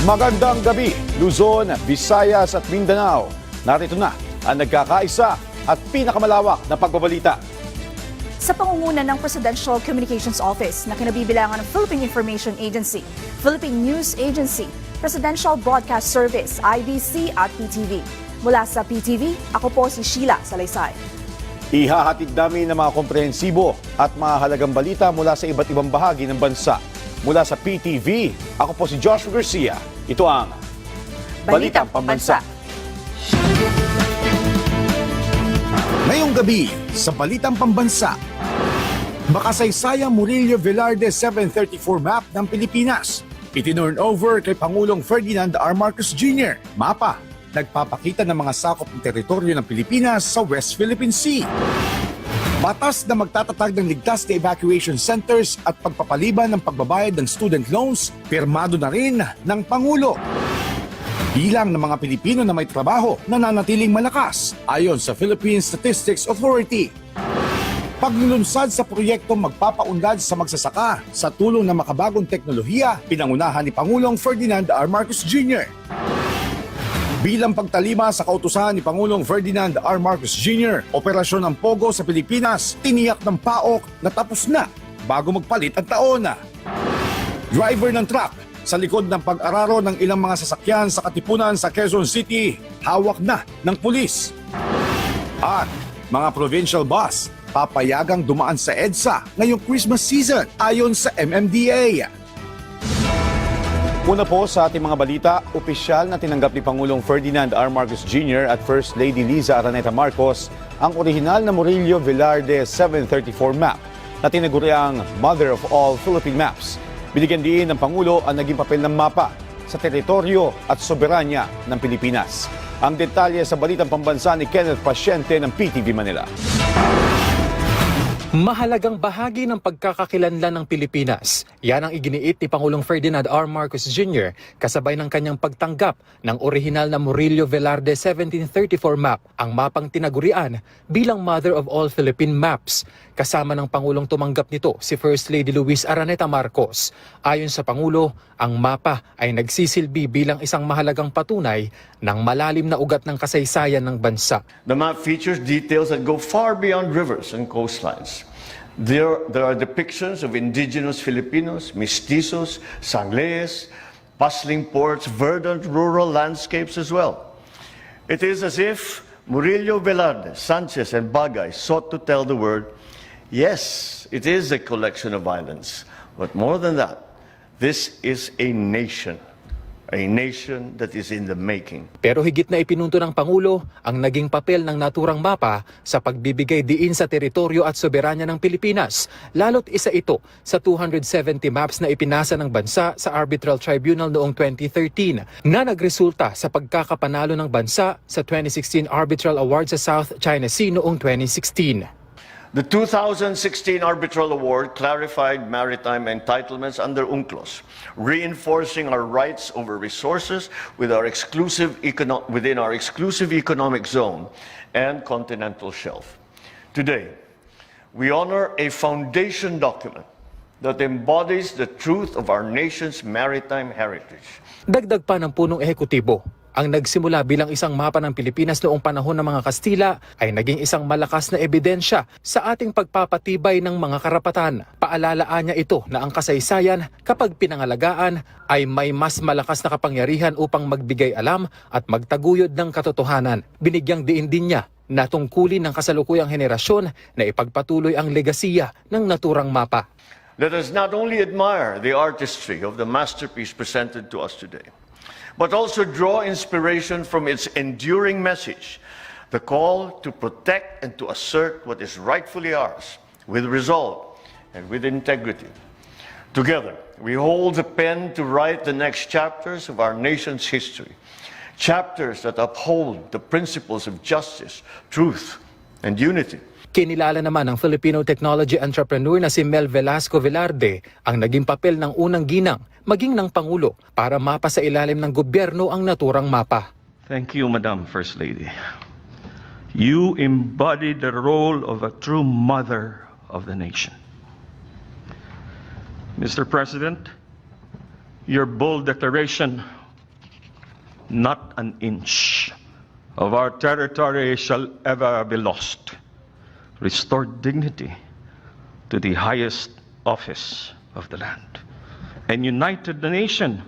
Magandang gabi, Luzon, Visayas at Mindanao. Narito na ang nagkakaisa at pinakamalawak na pagbabalita. Sa pangunguna ng Presidential Communications Office na kinabibilangan ng Philippine Information Agency, Philippine News Agency, Presidential Broadcast Service, IBC at PTV. Mula sa PTV, ako po si Sheila Salaysay. Ihahatid namin ng mga komprehensibo at mahalagang balita mula sa iba't ibang bahagi ng bansa. Mula sa PTV, ako po si Joshua Garcia. Ito ang Balitang Pambansa. Ngayong gabi sa Balitang Pambansa, makasaysayang Murillo Velarde 734 map ng Pilipinas. Itinurn over kay Pangulong Ferdinand R. Marcos Jr. Mapa, nagpapakita ng mga sakop ng teritoryo ng Pilipinas sa West Philippine Sea. Batas na magtatatag ng ligtas na evacuation centers at pagpapaliban ng pagbabayad ng student loans, pirmado na rin ng Pangulo. Bilang ng mga Pilipino na may trabaho nananatiling malakas ayon sa Philippine Statistics Authority. Paglulunsad sa proyektong magpapaunlad sa magsasaka sa tulong ng makabagong teknolohiya, pinangunahan ni Pangulong Ferdinand R. Marcos Jr. Bilang pagtalima sa kautusan ni Pangulong Ferdinand R. Marcos Jr., Operasyon ng Pogo sa Pilipinas, tiniyak ng PAOK na tapos na bago magpalit ang taon. Driver ng truck sa likod ng pag-araro ng ilang mga sasakyan sa Katipunan sa Quezon City, hawak na ng pulis. At mga provincial bus, papayagang dumaan sa EDSA ngayong Christmas season ayon sa MMDA. Una po sa ating mga balita, opisyal na tinanggap ni Pangulong Ferdinand R. Marcos Jr. at First Lady Liza Araneta Marcos ang orihinal na Murillo Velarde 734 map na tinaguriang Mother of All Philippine Maps. Binigyan din ng Pangulo ang naging papel ng mapa sa teritoryo at soberanya ng Pilipinas. Ang detalye sa Balitang Pambansa ni Kenneth Pasyente ng PTV Manila. Mahalagang bahagi ng pagkakakilanlan ng Pilipinas. Yan ang iginiit ni Pangulong Ferdinand R. Marcos Jr. kasabay ng kanyang pagtanggap ng orihinal na Murillo Velarde 1734 map, ang mapang tinagurian bilang Mother of All Philippine Maps. Kasama ng Pangulong tumanggap nito si First Lady Luis Araneta Marcos. Ayon sa Pangulo, ang mapa ay nagsisilbi bilang isang mahalagang patunay ng malalim na ugat ng kasaysayan ng bansa. The map features details that go far beyond rivers and coastlines. There are depictions of indigenous Filipinos, mestizos, sanglees, bustling ports, verdant rural landscapes as well. It is as if Murillo Velarde, Sanchez, and Bagay sought to tell the world, yes, it is a collection of islands, but more than that, this is a nation that is in the making. Pero higit na ipinunto ng Pangulo ang naging papel ng naturang mapa sa pagbibigay diin sa teritoryo at soberanya ng Pilipinas. Lalo't isa ito sa 270 maps na ipinasa ng bansa sa Arbitral Tribunal noong 2013 na nagresulta sa pagkakapanalo ng bansa sa 2016 Arbitral Award sa South China Sea noong 2016. The 2016 Arbitral Award clarified maritime entitlements under UNCLOS, reinforcing our rights over resources within our exclusive economic zone and continental shelf. Today, we honor a foundation document that embodies the truth of our nation's maritime heritage. Dagdag pa ng punong ehekutibo, ang nagsimula bilang isang mapa ng Pilipinas noong panahon ng mga Kastila ay naging isang malakas na ebidensya sa ating pagpapatibay ng mga karapatan. Paalalaan niya ito na ang kasaysayan kapag pinangalagaan ay may mas malakas na kapangyarihan upang magbigay alam at magtaguyod ng katotohanan. Binigyang diin din niya na tungkulin ng kasalukuyang henerasyon na ipagpatuloy ang legasiya ng naturang mapa. Let us not only admire the artistry of the masterpiece presented to us today, but also draw inspiration from its enduring message, the call to protect and to assert what is rightfully ours, with resolve and with integrity. Together, we hold the pen to write the next chapters of our nation's history, chapters that uphold the principles of justice, truth, and unity. Kinilala naman ng Filipino technology entrepreneur na si Mel Velasco Velarde ang naging papel ng unang ginang maging ng Pangulo para mapa sa ilalim ng gobyerno ang naturang mapa. Thank you, Madam First Lady. You embody the role of a true mother of the nation. Mr. President, your bold declaration Not an inch of our territory shall ever be lost. Restore dignity to the highest office of the land, and united the nation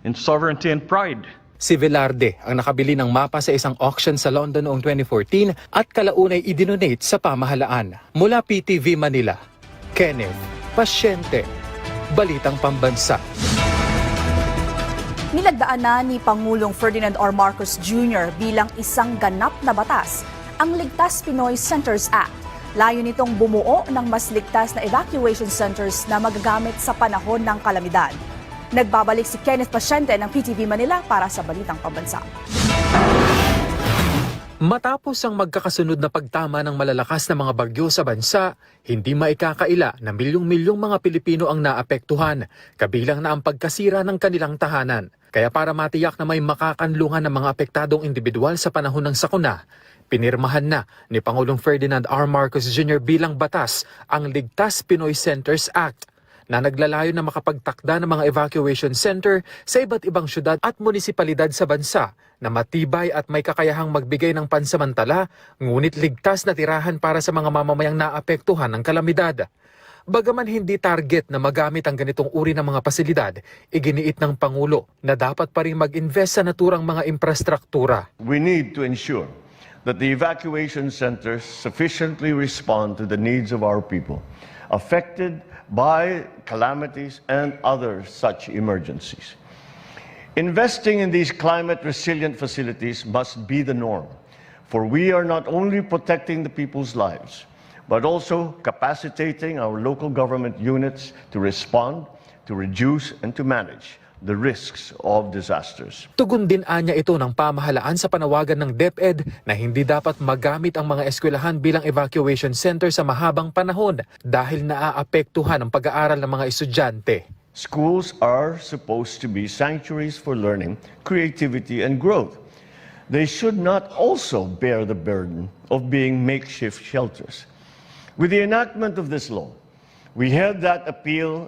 in sovereignty and pride. Si Velarde ang nakabili ng mapa sa isang auction sa London noong 2014 at kalaunay idinonate sa pamahalaan. Mula PTV Manila, Kenneth Pasyente, Balitang Pambansa. Nilagdaan na ni Pangulong Ferdinand R. Marcos Jr. bilang isang ganap na batas ang Ligtas Pinoy Centers Act. Layo nitong bumuo ng mas ligtas na evacuation centers na magagamit sa panahon ng kalamidad. Nagbabalik si Kenneth Pasyente ng PTV Manila para sa Balitang Pambansa. Matapos ang magkakasunod na pagtama ng malalakas na mga bagyo sa bansa, hindi maikakaila na milyong-milyong mga Pilipino ang naapektuhan, kabilang na ang pagkasira ng kanilang tahanan. Kaya para matiyak na may makakanlungan ng mga apektadong individual sa panahon ng sakuna, pinirmahan na ni Pangulong Ferdinand R. Marcos Jr. bilang batas ang Ligtas Pinoy Centers Act, na naglalayo na makapagtakda ng mga evacuation center sa iba't ibang syudad at munisipalidad sa bansa na matibay at may kakayahang magbigay ng pansamantala ngunit ligtas na tirahan para sa mga mamamayang naapektuhan ng kalamidad. Bagaman hindi target na magamit ang ganitong uri ng mga pasilidad, iginiit ng Pangulo na dapat pa rin mag-invest sa naturang mga infrastruktura. We need to ensure that the evacuation centers sufficiently respond to the needs of our people affected by calamities and other such emergencies. Investing in these climate-resilient facilities must be the norm, for we are not only protecting the people's lives, but also capacitating our local government units to respond, to reduce, and to manage the risks of disasters. Tugon din anya ito ng pamahalaan sa panawagan ng DepEd na hindi dapat magamit ang mga eskwelahan bilang evacuation center sa mahabang panahon dahil naaapektuhan ang pag-aaral ng mga estudyante. Schools are supposed to be sanctuaries for learning, creativity, and growth. They should not also bear the burden of being makeshift shelters. With the enactment of this law, we heed that appeal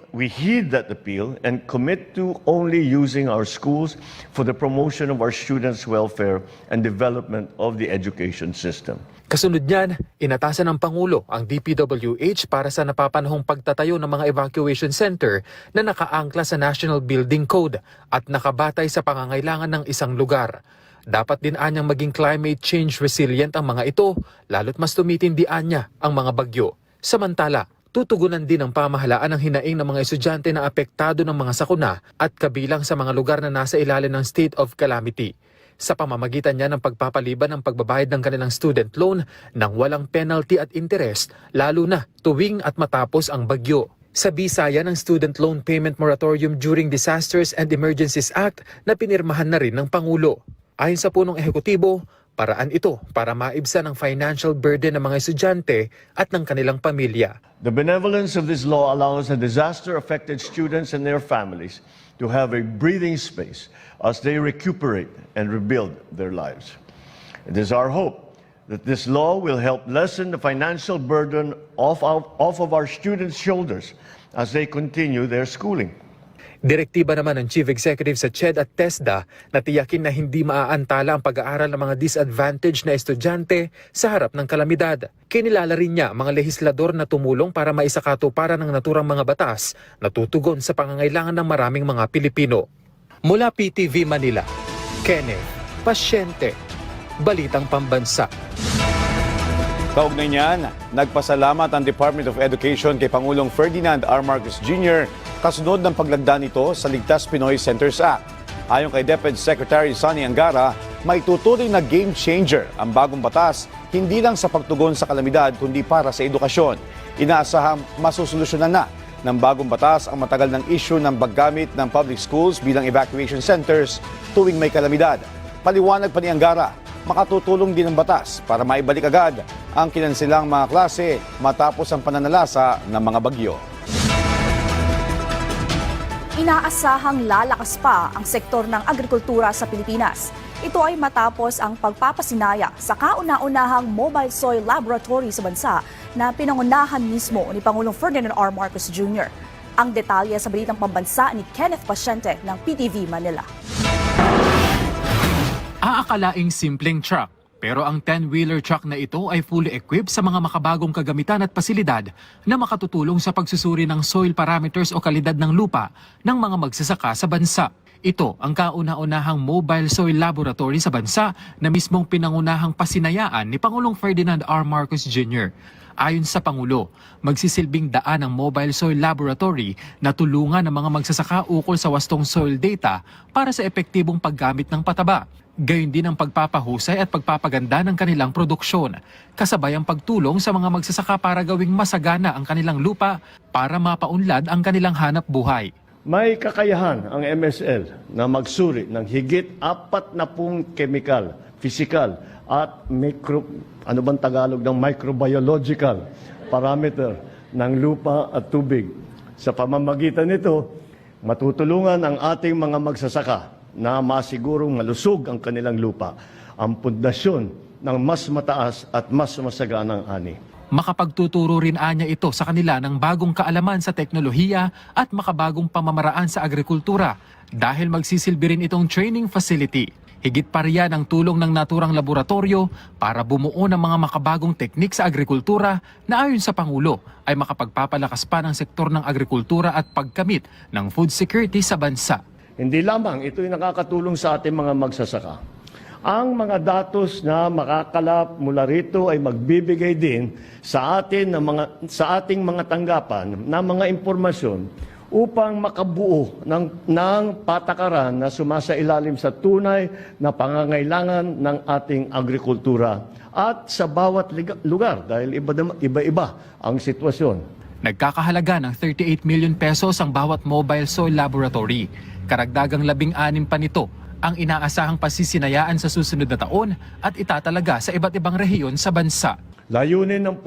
and commit to only using our schools for the promotion of our students' welfare and development of the education system. Kasunod niyan, inatasan ng Pangulo ang DPWH para sa napapanahong pagtatayo ng mga evacuation center na nakaangkla sa National Building Code at nakabatay sa pangangailangan ng isang lugar. Dapat din anyang maging climate change resilient ang mga ito, lalo't mas tumitindian niya ang mga bagyo. Samantala, tutugunan din ng pamahalaan ang hinaing ng mga estudyante na apektado ng mga sakuna at kabilang sa mga lugar na nasa ilalim ng state of calamity. Sa pamamagitan niya ng pagpapaliban ng pagbabayad ng kanilang student loan nang walang penalty at interest, lalo na tuwing at matapos ang bagyo. Sa bisaya ng Student Loan Payment Moratorium During Disasters and Emergencies Act na pinirmahan na rin ng Pangulo. Ayon sa punong ehekutibo, paraan ito para maibsan ang financial burden ng mga estudyante at ng kanilang pamilya. The benevolence of this law allows the disaster-affected students and their families to have a breathing space as they recuperate and rebuild their lives. It is our hope that this law will help lessen the financial burden off of our students' shoulders as they continue their schooling. Direktiba naman ng Chief Executive sa CHED at TESDA na tiyakin na hindi maaantala ang pag-aaral ng mga disadvantaged na estudyante sa harap ng kalamidad. Kinilala rin niya mga lehislador na tumulong para maisakatuparan ng naturang mga batas na tutugon sa pangangailangan ng maraming mga Pilipino. Mula PTV Manila, Kenneth Pasyente, Balitang Pambansa. Kaugnay niyan, nagpasalamat ang Department of Education kay Pangulong Ferdinand R. Marcos Jr. kasunod ng paglagda nito sa Ligtas Pinoy Centers Act. Ayon kay DepEd Secretary Sonny Angara, may tuturing na game changer ang bagong batas hindi lang sa pagtugon sa kalamidad kundi para sa edukasyon. Inaasahang masusolusyonan na ng bagong batas ang matagal ng issue ng paggamit ng public schools bilang evacuation centers tuwing may kalamidad. Paliwanag pa ni Angara, makatutulong din ang batas para maibalik agad ang kinansilang mga klase matapos ang pananalasa ng mga bagyo. Inaasahang lalakas pa ang sektor ng agrikultura sa Pilipinas. Ito ay matapos ang pagpapasinaya sa kauna-unahang mobile soil laboratory sa bansa na pinangunahan mismo ni Pangulong Ferdinand R. Marcos Jr. Ang detalye sa Balitang Pambansa ni Kenneth Pasyente ng PTV Manila. Akalaing simpleng truck, pero ang 10-wheeler truck na ito ay fully equipped sa mga makabagong kagamitan at pasilidad na makatutulong sa pagsusuri ng soil parameters o kalidad ng lupa ng mga magsasaka sa bansa. Ito ang kauna-unahang mobile soil laboratory sa bansa na mismong pinangunahang pasinayaan ni Pangulong Ferdinand R. Marcos Jr. Ayon sa Pangulo, magsisilbing daan ang mobile soil laboratory na tulungan ng mga magsasaka ukol sa wastong soil data para sa epektibong paggamit ng pataba. Gayon din ang pagpapahusay at pagpapaganda ng kanilang produksyon, kasabay ang pagtulong sa mga magsasaka para gawing masagana ang kanilang lupa para mapaunlad ang kanilang hanap buhay. May kakayahan ang MSL na magsuri ng higit 40 chemical, physical at microbiological parameter ng lupa at tubig. Sa pamamagitan nito, matutulungan ang ating mga magsasaka na masigurong malusog ang kanilang lupa, ang pundasyon ng mas mataas at mas masaganang ani. Makapagtuturo rin anya ito sa kanila ng bagong kaalaman sa teknolohiya at makabagong pamamaraan sa agrikultura dahil magsisilbi rin itong training facility. Higit pa riyan ang tulong ng naturang laboratorio para bumuo ng mga makabagong teknik sa agrikultura na ayon sa Pangulo ay makapagpapalakas pa ng sektor ng agrikultura at pagkamit ng food security sa bansa. Hindi lamang ito'y nakakatulong sa ating mga magsasaka. Ang mga datos na makakalap mula rito ay magbibigay din sa ating mga tanggapan na mga impormasyon upang makabuo ng patakaran na sumasailalim sa tunay na pangangailangan ng ating agrikultura at sa bawat lugar dahil iba-iba ang sitwasyon. Nagkakahalaga ng 38 million pesos ang bawat mobile soil laboratory. Karagdagang 16 pa nito ang inaasahang pasisinayaan sa susunod na taon at itatalaga sa iba't ibang rehiyon sa bansa. Layunin ng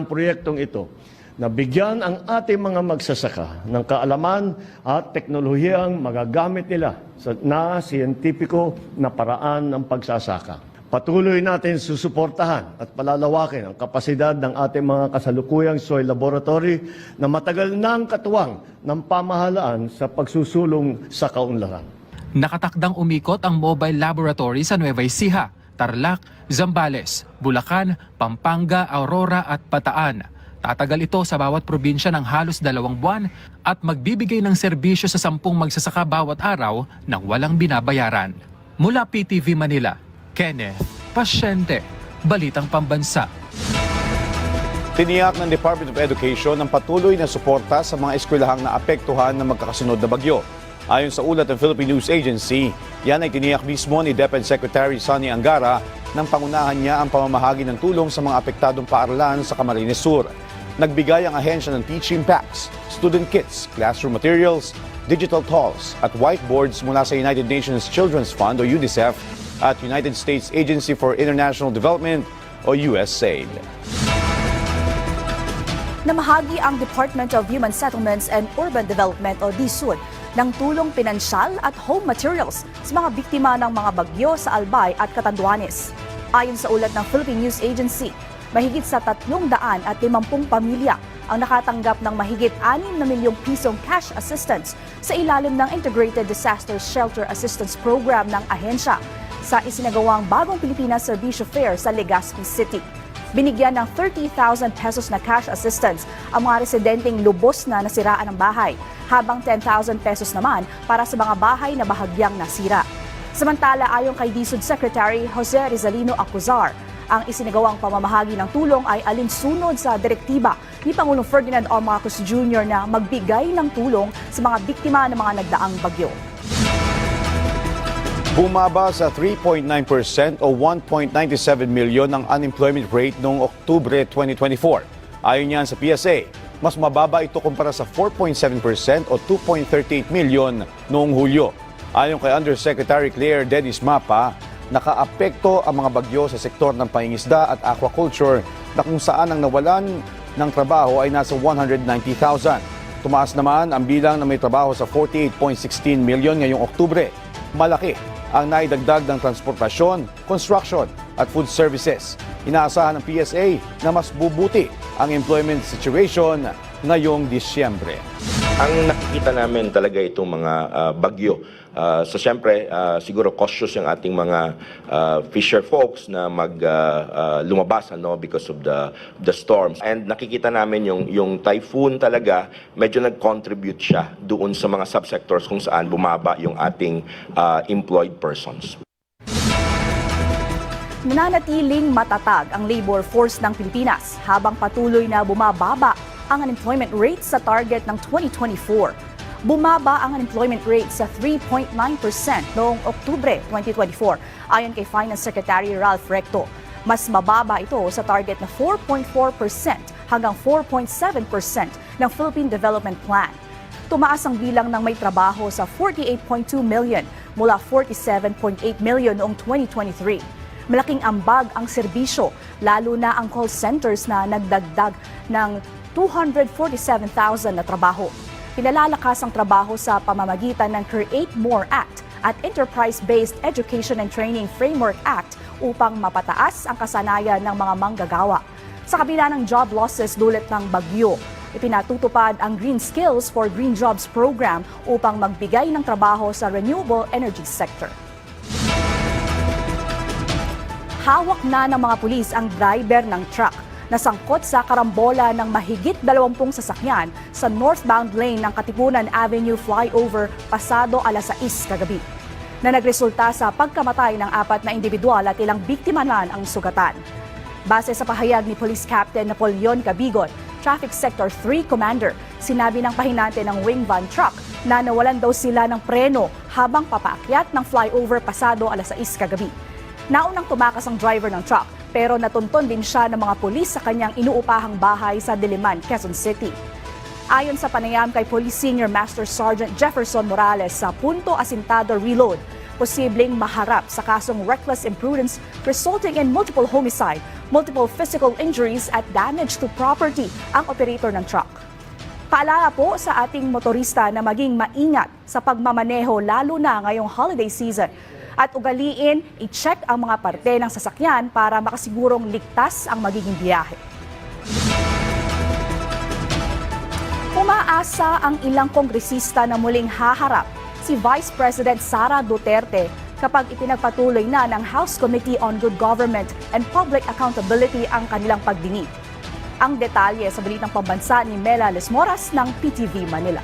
proyektong ito na bigyan ang ating mga magsasaka ng kaalaman at teknolohiyang magagamit nila na siyentipiko na paraan ng pagsasaka. Patuloy natin susuportahan at palalawakin ang kapasidad ng ating mga kasalukuyang soil laboratory na matagal nang katuwang ng pamahalaan sa pagsusulong sa kaunlaran. Nakatakdang umikot ang mobile laboratory sa Nueva Ecija, Tarlac, Zambales, Bulacan, Pampanga, Aurora at Bataan. Tatagal ito sa bawat probinsya ng halos 2 buwan at magbibigay ng serbisyo sa 10 magsasaka bawat araw nang walang binabayaran. Mula PTV Manila, Kenneth Pasyente, Balitang Pambansa. Tiniyak ng Department of Education ang patuloy na suporta sa mga eskwelahang naapektuhan ng magkakasunod na bagyo. Ayon sa ulat ng Philippine News Agency, yan ay tiniyak mismo ni DepEd Secretary Sonny Angara nang pangunahan niya ang pamamahagi ng tulong sa mga apektadong paaralan sa Camarines Sur. Nagbigay ang ahensya ng teaching packs, student kits, classroom materials, digital tolls at whiteboards mula sa United Nations Children's Fund o UNICEF at United States Agency for International Development o USAID. Namahagi ang Department of Human Settlements and Urban Development o DSUD ng tulong pinansyal at home materials sa mga biktima ng mga bagyo sa Albay at Catanduanes. Ayon sa ulat ng Philippine News Agency, mahigit sa 350 pamilya ang nakatanggap ng mahigit 6 na milyong pisong cash assistance sa ilalim ng Integrated Disaster Shelter Assistance Program ng ahensya sa isinagawang Bagong Pilipinas Servicio Fair sa Legazpi City. Binigyan ng 30,000 pesos na cash assistance ang mga residenteng lubos na nasiraan ng bahay, habang 10,000 pesos naman para sa mga bahay na bahagyang nasira. Samantala, ayon kay DSUD Secretary Jose Rizalino Acuzar, ang isinagawang pamamahagi ng tulong ay alinsunod sa direktiba ni Pangulong Ferdinand R. Marcos Jr. na magbigay ng tulong sa mga biktima ng mga nagdaang bagyo. Bumaba sa 3.9% o 1.97 milyon ang unemployment rate noong Oktubre 2024. Ayon yan sa PSA, mas mababa ito kumpara sa 4.7% o 2.38 milyon noong Hulyo. Ayon kay Undersecretary Claire Dennis Mapa, nakaapekto ang mga bagyo sa sektor ng pangingisda at aquaculture na kung saan ang nawalan ng trabaho ay nasa 190,000. Tumaas naman ang bilang na may trabaho sa 48.16 milyon ngayong Oktubre. Malaki ang naidagdag ng transportasyon, construction at food services. Inaasahan ng PSA na mas bubuti ang employment situation ngayong Disyembre. Ang nakikita namin talaga itong mga bagyo So siyempre, siguro cautious yung ating mga fisher folks na lumabas because of the storms. And nakikita namin yung typhoon talaga, medyo nag-contribute siya doon sa mga subsectors kung saan bumaba yung ating employed persons. Nananatiling matatag ang labor force ng Pilipinas habang patuloy na bumababa ang unemployment rate sa target ng 2024. Bumaba ang unemployment rate sa 3.9% noong Oktubre 2024 ayon kay Finance Secretary Ralph Recto. Mas mababa ito sa target na 4.4% hanggang 4.7% ng Philippine Development Plan. Tumaas ang bilang ng may trabaho sa 48.2 million mula 47.8 million noong 2023. Malaking ambag ang serbisyo, lalo na ang call centers na nagdagdag ng 247,000 na trabaho. Pinalalakas ang trabaho sa pamamagitan ng Create More Act at Enterprise-Based Education and Training Framework Act upang mapataas ang kasanayan ng mga manggagawa. Sa kabila ng job losses dulot ng bagyo, ipinatutupad ang Green Skills for Green Jobs program upang magbigay ng trabaho sa renewable energy sector. Hawak na ng mga pulis ang driver ng truck na sangkot sa karambola ng mahigit 20 sasakyan sa northbound lane ng Katipunan Avenue flyover pasado alas 6 kagabi, na nagresulta sa pagkamatay ng 4 na individual at ilang biktima na ang sugatan. Base sa pahayag ni Police Captain Napoleon Cabigon, Traffic Sector 3 Commander, sinabi ng pahinante ng wing van truck na nawalan daw sila ng preno habang papaakyat ng flyover pasado alas 6 kagabi. Naunang tumakas ang driver ng truck pero natunton din siya ng mga pulis sa kanyang inuupahang bahay sa Diliman, Quezon City. Ayon sa panayam kay Police Senior Master Sergeant Jefferson Morales sa Punto Asintado Reload, posibleng maharap sa kasong reckless imprudence resulting in multiple homicide, multiple physical injuries at damage to property ang operator ng truck. Paalala po sa ating motorista na maging maingat sa pagmamaneho lalo na ngayong holiday season at ugaliin i-check ang mga parte ng sasakyan para makasigurong ligtas ang magiging biyahe. Umaasa ang ilang kongresista na muling haharap si Vice President Sara Duterte kapag ipinagpatuloy na ng House Committee on Good Government and Public Accountability ang kanilang pagdinig. Ang detalye sa balitang pambansa ni Mela Lesmoras ng PTV Manila.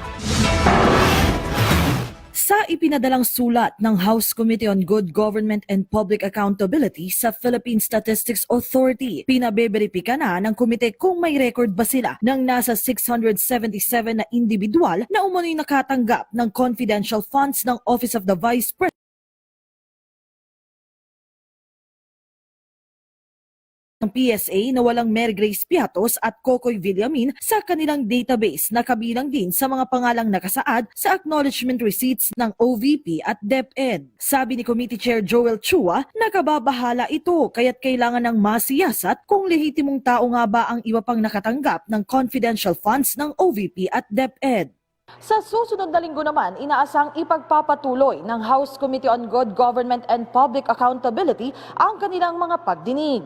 Sa ipinadalang sulat ng House Committee on Good Government and Public Accountability sa Philippine Statistics Authority, pinabeberipika na ng komite kung may record ba sila ng nasa 677 na individual na umano'y nakatanggap ng confidential funds ng Office of the Vice President ng PSA na walang Mary Grace Piatos at Kokoy Villamin sa kanilang database na kabilang din sa mga pangalang nakasaad sa acknowledgement receipts ng OVP at DepEd. Sabi ni Committee Chair Joel Chua, nakababahala ito kaya't kailangan ng masiyasat kung lehitimong tao nga ba ang iba pang nakatanggap ng confidential funds ng OVP at DepEd. Sa susunod na linggo naman, inaasang ipagpapatuloy ng House Committee on Good Government and Public Accountability ang kanilang mga pagdinig.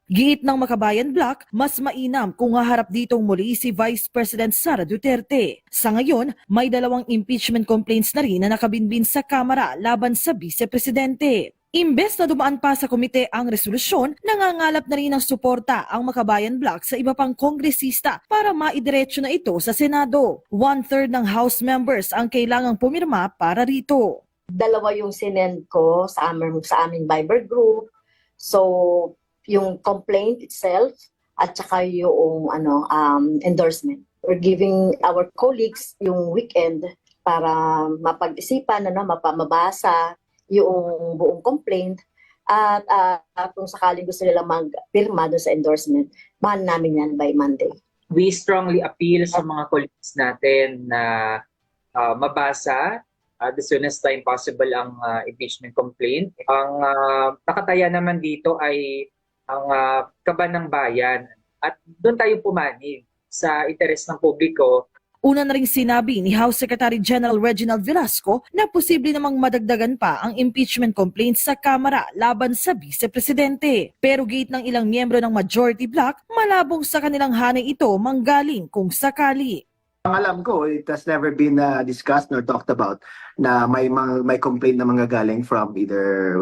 Giit ng Makabayan Bloc, mas mainam kung haharap ditong muli si Vice President Sara Duterte. Sa ngayon, may 2 impeachment complaints na rin na nakabinbin sa Kamara laban sa Vice Presidente. Imbes na dumaan pa sa komite ang resolusyon, nangangalap na rin ng suporta ang Makabayan Bloc sa iba pang kongresista para maidiretso na ito sa Senado. 1/3 ng House members ang kailangang pumirma para rito. 2 yung sinend ko sa aming Viber group. So, yung complaint itself at saka yung endorsement. We're giving our colleagues yung weekend para mapag-isipan, mabasa yung buong complaint at kung sakaling gusto nila magpirma doon sa endorsement, mahal namin yan by Monday. We strongly appeal sa mga colleagues natin na mabasa the soonest time possible ang impeachment complaint. Ang nakataya naman dito ay ang kaban ng bayan at doon tayo pumanig sa interes ng publiko. Una na ring sinabi ni House Secretary General Reginald Velasco na posible namang madagdagan pa ang impeachment complaints sa Kamara laban sa Vice Presidente. Pero gate ng ilang miyembro ng majority bloc, malabong sa kanilang hanay ito manggaling kung sakali. Ang alam ko, it has never been discussed nor talked about na may complaint na manggagaling from either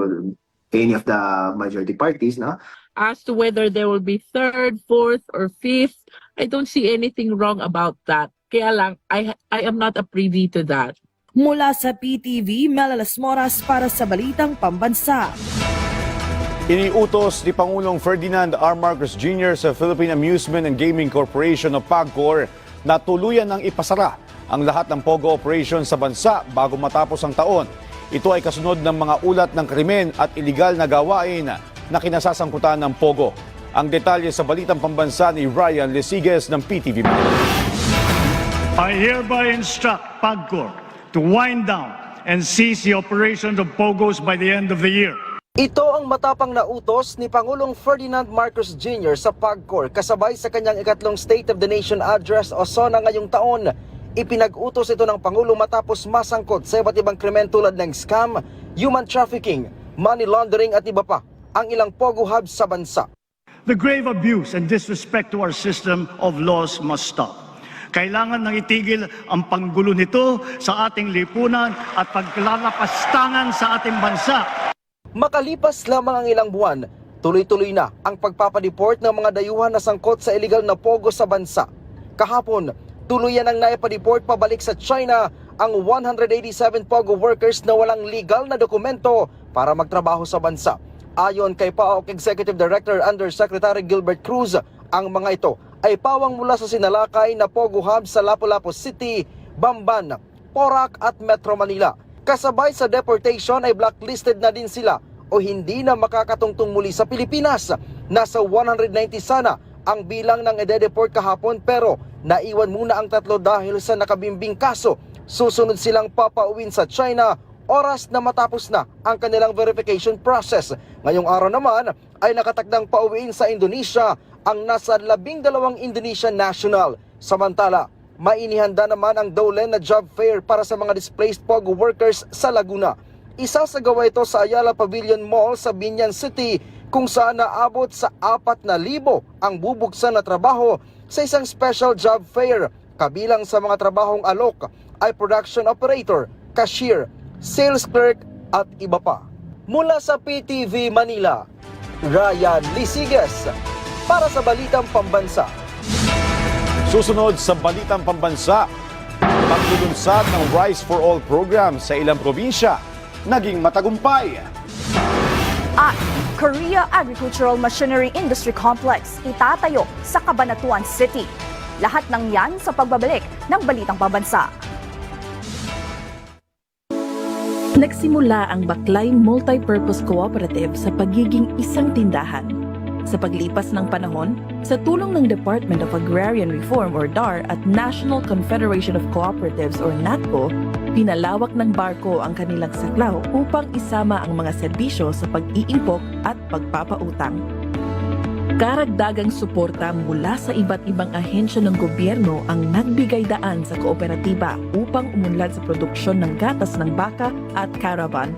any of the majority parties, no? As to whether there will be third, fourth, or fifth, I don't see anything wrong about that. Kaya lang, I am not a privy to that. Mula sa PTV, Melalas Moras para sa Balitang Pambansa. Iniutos ni Pangulong Ferdinand R. Marcos Jr. sa Philippine Amusement and Gaming Corporation o PAGCOR na tuluyan ng ipasara ang lahat ng POGO operation sa bansa bago matapos ang taon. Ito ay kasunod ng mga ulat ng krimen at iligal na gawain na kinasasangkutan ng POGO. Ang detalye sa Balitang Pambansa ni Ryan Lesiges ng PTV Manila. I hereby instruct PAGCOR to wind down and cease the operations of POGOs by the end of the year. Ito ang matapang na utos ni Pangulong Ferdinand Marcos Jr. sa PAGCOR kasabay sa kanyang ikatlong State of the Nation Address o SONA ngayong taon. Ipinag-utos ito ng Pangulo matapos masangkot sa iba't ibang krimen tulad ng scam, human trafficking, money laundering at iba pa ang ilang POGO hubs sa bansa. The grave abuse and disrespect to our system of laws must stop. Kailangan nang itigil ang panggulo nito sa ating lipunan at paglalakastangan sa ating bansa. Makalipas lamang ang ilang buwan, tuloy-tuloy na ang pagpapadeport ng mga dayuhan na sangkot sa illegal na POGO sa bansa. Kahapon, tuluyan ang naipadeport pabalik sa China ang 187 POGO workers na walang legal na dokumento para magtrabaho sa bansa. Ayon kay PAOK Executive Director Undersecretary Gilbert Cruz, ang mga ito ay pawang mula sa sinalakay na POGO hub sa Lapu-Lapu City, Bamban, Porac at Metro Manila. Kasabay sa deportation ay blacklisted na din sila o hindi na makakatungtong muli sa Pilipinas. Nasa 190 sana ang bilang ng ide-deport kahapon pero naiwan muna ang 3 dahil sa nakabimbing kaso. Susunod silang papauwin sa China oras na matapos na ang kanilang verification process. Ngayong araw naman ay nakatakdang pauwiin sa Indonesia ang nasa 12 Indonesian national. Samantala, mainihanda naman ang DOLE na job fair para sa mga displaced POGO workers sa Laguna. Isasagawa ito sa Ayala Pavilion Mall sa Binyan City kung saan naabot sa 4,000 ang bubuksan na trabaho sa isang special job fair. Kabilang sa mga trabahong alok ay production operator, cashier, sales clerk at iba pa. Mula sa PTV Manila, Ryan Lesiges para sa Balitang Pambansa. Susunod sa Balitang Pambansa, paglulunsad ng Rice for All program sa ilang probinsya naging matagumpay. At Korea Agricultural Machinery Industry Complex itatayo sa Cabanatuan City. Lahat ng yan sa pagbabalik ng Balitang Pambansa. Nagsimula ang Baklay Multipurpose Cooperative sa pagiging isang tindahan. Sa paglipas ng panahon, sa tulong ng Department of Agrarian Reform or DAR at National Confederation of Cooperatives or NATCO, pinalawak ng barko ang kanilang saklaw upang isama ang mga serbisyo sa pag-iimpok at pagpapautang. Karagdagang suporta mula sa iba't ibang ahensya ng gobyerno ang nagbigay daan sa kooperatiba upang umunlad sa produksyon ng gatas ng baka at caravan.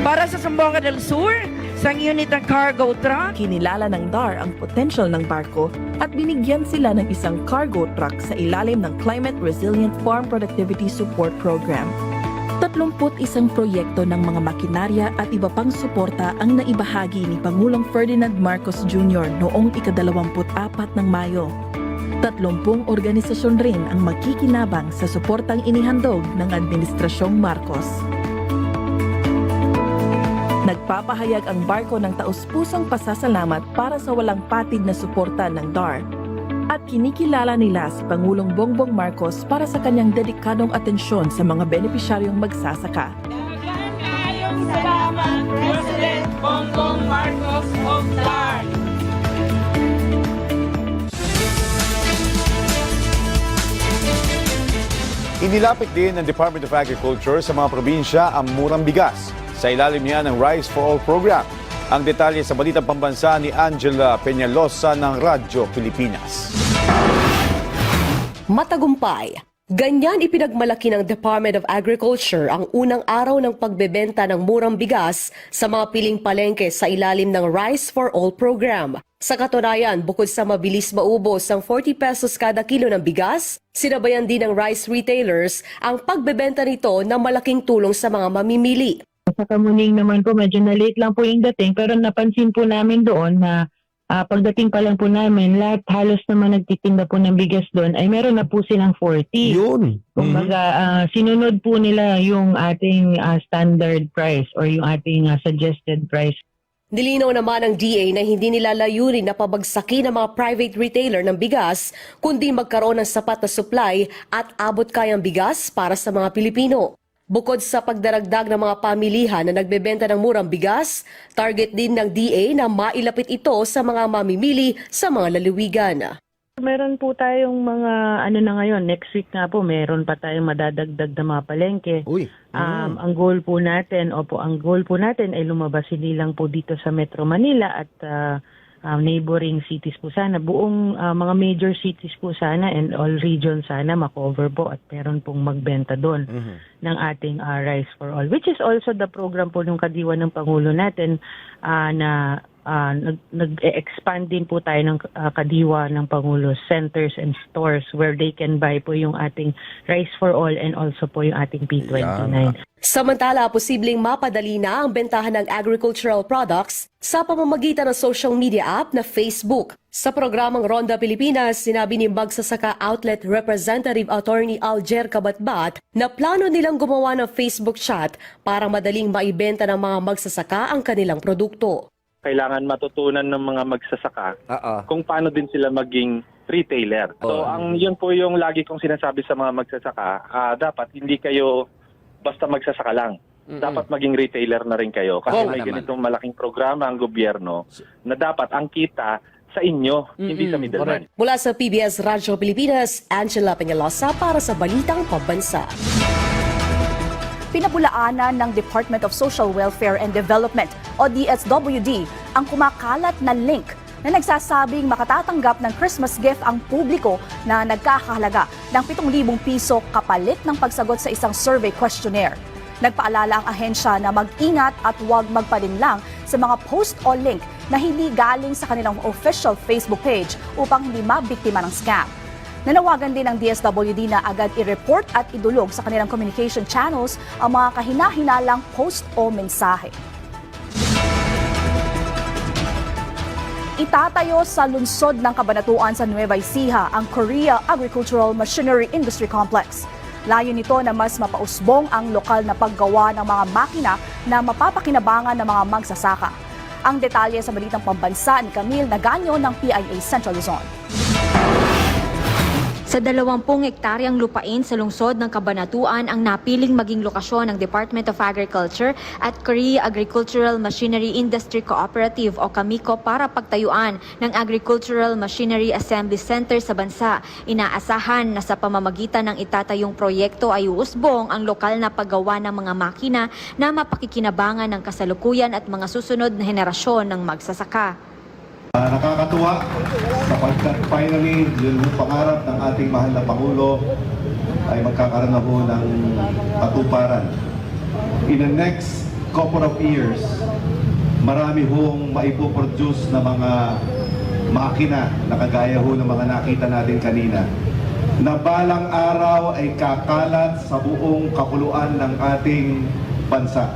Para sa Zamboanga del Sur, isang unit ng cargo truck. Kinilala ng DAR ang potential ng barko at binigyan sila ng isang cargo truck sa ilalim ng Climate Resilient Farm Productivity Support Program. 31 proyekto ng mga makinarya at iba pang suporta ang naibahagi ni Pangulong Ferdinand Marcos Jr. noong ika-24 ng Mayo. 30 organisasyon rin ang makikinabang sa suportang inihandog ng Administrasyong Marcos. Nagpapahayag ang barko ng taus-pusong pasasalamat para sa walang patid na suporta ng DAR. At kinikilala nila si Pangulong Bongbong Marcos para sa kanyang dedikadong atensyon sa mga benepisyaryong magsasaka. Maraming salamat, President Bongbong Marcos of DAR. Inilapit din ng Department of Agriculture sa mga probinsya ang murang bigas. Sa ilalim niya ng Rice for All program. Ang detalye sa Balitang Pambansa ni Angela Peñalosa ng Radyo Pilipinas. Matagumpay. Ganyan ipinagmalaki ng Department of Agriculture ang unang araw ng pagbebenta ng murang bigas sa mga piling palengke sa ilalim ng Rice for All program. Sa katunayan, bukod sa mabilis maubos ang 40 pesos kada kilo ng bigas, sinabayan din ng rice retailers ang pagbebenta nito na malaking tulong sa mga mamimili. Sa Kamuning naman po, medyo na-late lang po yung dating, pero napansin po namin doon na pagdating pa lang po namin, lahat halos naman nagtitinda po ng bigas doon ay meron na po silang 40. Yun. Kumbaga, sinunod po nila yung ating standard price or yung ating suggested price. Nilinaw naman ng DA na hindi nila layunin na pabagsakin ang mga private retailer ng bigas, kundi magkaroon ng sapat na supply at abot kayang bigas para sa mga Pilipino. Bukod sa pagdaragdag ng mga pamilihan na nagbebenta ng murang bigas, target din ng DA na mailapit ito sa mga mamimili sa mga lalawigan. Meron po tayong mga na ngayon, next week nga po, meron pa tayong madadagdag na mga palengke. Ang goal po natin ay lumabas hindi lang po dito sa Metro Manila at neighboring cities po sana. Buong mga major cities po sana and all regions sana makover po at meron pong magbenta doon ng ating Rice for All. Which is also the program po ng kadiwa ng Pangulo natin na nag-expand din po tayo ng kadiwa ng Pangulo centers and stores where they can buy po yung ating Rice for All and also po yung ating P29. Samantala, posibleng mapadali na ang bentahan ng agricultural products sa pamamagitan ng social media app na Facebook. Sa programang Ronda Pilipinas, sinabi ni Magsasaka Outlet Representative Attorney Alger Kabatbat na plano nilang gumawa ng Facebook chat para madaling maibenta ng mga magsasaka ang kanilang produkto. Kailangan matutunan ng mga magsasaka kung paano din sila maging retailer. So yun po yung lagi kong sinasabi sa mga magsasaka, dapat hindi kayo basta magsasaka lang. Dapat maging retailer na rin kayo. Kasi may ganitong malaking programa ang gobyerno na dapat ang kita sa inyo, hindi sa middleman. Mula sa PBS Radyo Pilipinas, Angela Peñalosa para sa Balitang Pambansa. Pinabulaanan ng Department of Social Welfare and Development o DSWD ang kumakalat na link na nagsasabing makatatanggap ng Christmas gift ang publiko na nagkakahalaga ng 7,000 piso kapalit ng pagsagot sa isang survey questionnaire. Nagpaalala ang ahensya na mag-ingat at huwag magpalinlang sa mga post o link na hindi galing sa kanilang official Facebook page upang hindi mabiktima ng scam. Nanawagan din ng DSWD na agad i-report at idulog sa kanilang communication channels ang mga kahina-hinalang post o mensahe. Itatayo sa lungsod ng Cabanatuan sa Nueva Ecija ang Korea Agricultural Machinery Industry Complex. Layo nito na mas mapausbong ang lokal na paggawa ng mga makina na mapapakinabangan ng mga magsasaka. Ang detalye sa Balitang Pambansa ni Camille Naganyo ng PIA Central Luzon. Sa 20 hektaryang lupain sa lungsod ng Cabanatuan ang napiling maging lokasyon ng Department of Agriculture at Korea Agricultural Machinery Industry Cooperative o KAMICO para pagtayuan ng Agricultural Machinery Assembly Center sa bansa. Inaasahan na sa pamamagitan ng itatayong proyekto ay uusbong ang lokal na paggawa ng mga makina na mapakikinabangan ng kasalukuyan at mga susunod na henerasyon ng magsasaka. Nakakatuwa sapagkat finally yung pangarap ng ating mahal na Pangulo ay magkakaroon na po ng katuparan. In the next couple of years, marami hong maipoproduce na mga makina na kagaya ho ng mga nakita natin kanina na balang araw ay kakalat sa buong kapuluan ng ating bansa.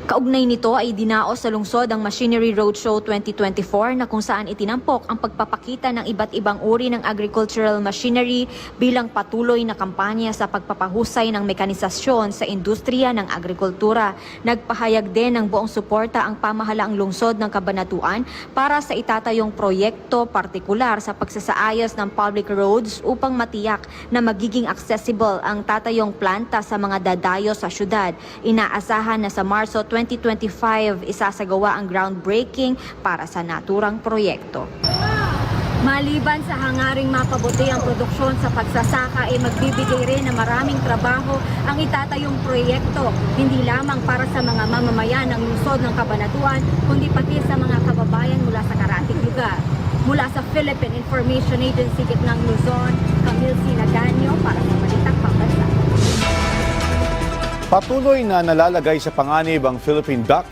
Kaugnay nito ay dinaos sa lungsod ang Machinery Roadshow 2024 na kung saan itinampok ang pagpapakita ng iba't ibang uri ng agricultural machinery bilang patuloy na kampanya sa pagpapahusay ng mekanisasyon sa industriya ng agrikultura. Nagpahayag din ng buong suporta ang pamahalaang lungsod ng Cabanatuan para sa itatayong proyekto partikular sa pagsasaayos ng public roads upang matiyak na magiging accessible ang tatayong planta sa mga dadayo sa syudad. Inaasahan na sa Marso 2025, isasagawa ang groundbreaking para sa naturang proyekto. Maliban sa hangaring mapabuti ang produksyon sa pagsasaka ay magbibigay rin ng maraming trabaho ang itatayong proyekto, hindi lamang para sa mga mamamayan ng lungsod ng Cabanatuan, kundi pati sa mga kababayan mula sa karatig lugar. Mula sa Philippine Information Agency Gitnang Luzon, Camille Naganyo para sa Balitang Pambansa. Patuloy na nalalagay sa panganib ang Philippine duck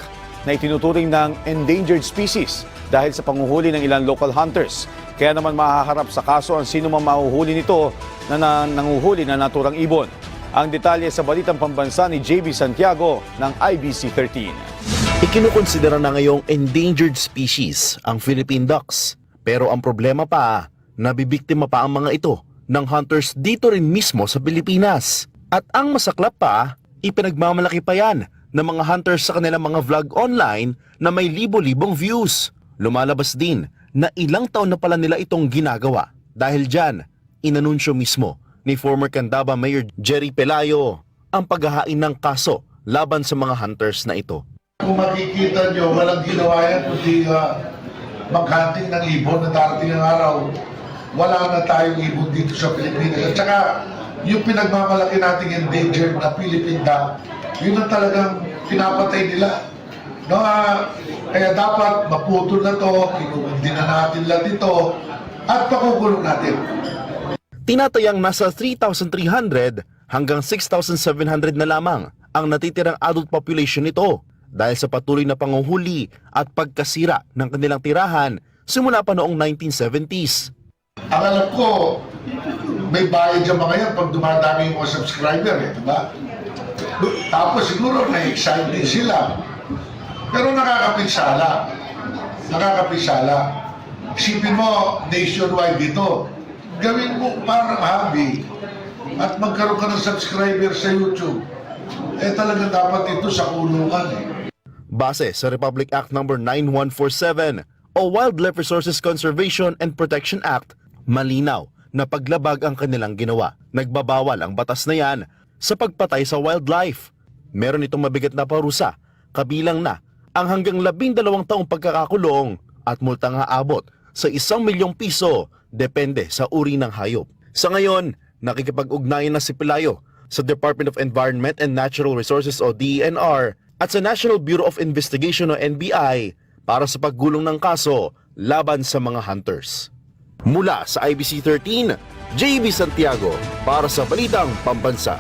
na itinuturing ng endangered species dahil sa panguhuli ng ilang local hunters. Kaya naman mahaharap sa kaso ang sino mang mahuhuli nito na nanguhuli na naturang ibon. Ang detalye sa Balitang Pambansa ni JB Santiago ng IBC 13. Ikinukonsidera na ngayong endangered species ang Philippine ducks. Pero ang problema pa, nabibiktima pa ang mga ito ng hunters dito rin mismo sa Pilipinas. At ang masaklap pa, ipinagmamalaki pa yan ng mga hunters sa kanilang mga vlog online na may libo-libong views. Lumalabas din na ilang taon na pala nila itong ginagawa. Dahil dyan, inanunsyo mismo ni former Candaba Mayor Jerry Pelayo ang paghahain ng kaso laban sa mga hunters na ito. Kung makikita nyo, walang ginawa yan kundi mag-hunting ng ibon na darating ang araw. Wala na tayong ibon dito sa Pilipinas. At saka, yung pinagmamalaki nating endangered na Philippine duck, yun ang talagang pinapatay nila. No, kaya dapat maputol na to, kinukundi na natin lahat ito, at pakukulong natin. Tinatayang nasa 3,300 hanggang 6,700 na lamang ang natitirang adult population nito dahil sa patuloy na panguhuli at pagkasira ng kanilang tirahan simula pa noong 1970s. Ang alam ko, may bayad yung mga yan pag dumadami yung mga subscriber, diba? Tapos siguro na-excite din sila. Pero nakakapinsala. Isipin mo, nationwide dito. Gawin mo parang hobby at magkaroon ka ng subscriber sa YouTube. Talaga dapat ito sa kulungan Base sa Republic Act No. 9147 o Wildlife Resources Conservation and Protection Act, malinaw na paglabag ang kanilang ginawa. Nagbabawal ang batas na yan sa pagpatay sa wildlife. Meron itong mabigat na parusa, kabilang na ang hanggang 12 taong pagkakakulong at multang haabot sa 1 milyong piso depende sa uri ng hayop. Sa ngayon, nakikipag-ugnayan na si Pelayo sa Department of Environment and Natural Resources o DENR at sa National Bureau of Investigation o NBI para sa paggulong ng kaso laban sa mga hunters. Mula sa IBC 13, JB Santiago para sa Balitang Pambansa.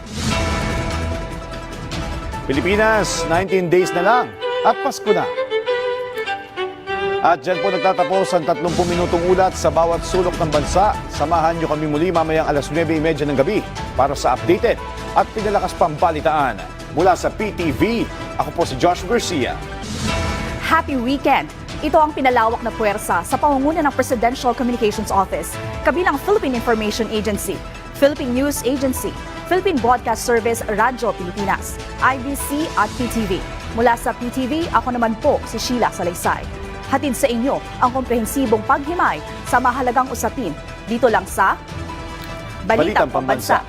Pilipinas, 19 days na lang at Pasko na. At dyan po nagtatapos ang 30 minutong ulat sa bawat sulok ng bansa. Samahan nyo kami muli mamayang alas 9:30 ng gabi para sa updated at pinalakas pang balitaan. Mula sa PTV, ako po si Josh Garcia. Happy weekend! Ito ang pinalawak na puwersa sa pangunguna ng Presidential Communications Office, kabilang Philippine Information Agency, Philippine News Agency, Philippine Broadcast Service, Radyo Pilipinas, IBC at PTV. Mula sa PTV, ako naman po si Sheila Salaysay. Hatid sa inyo ang komprehensibong paghimay sa mahalagang usapin dito lang sa Balitang Pambansa.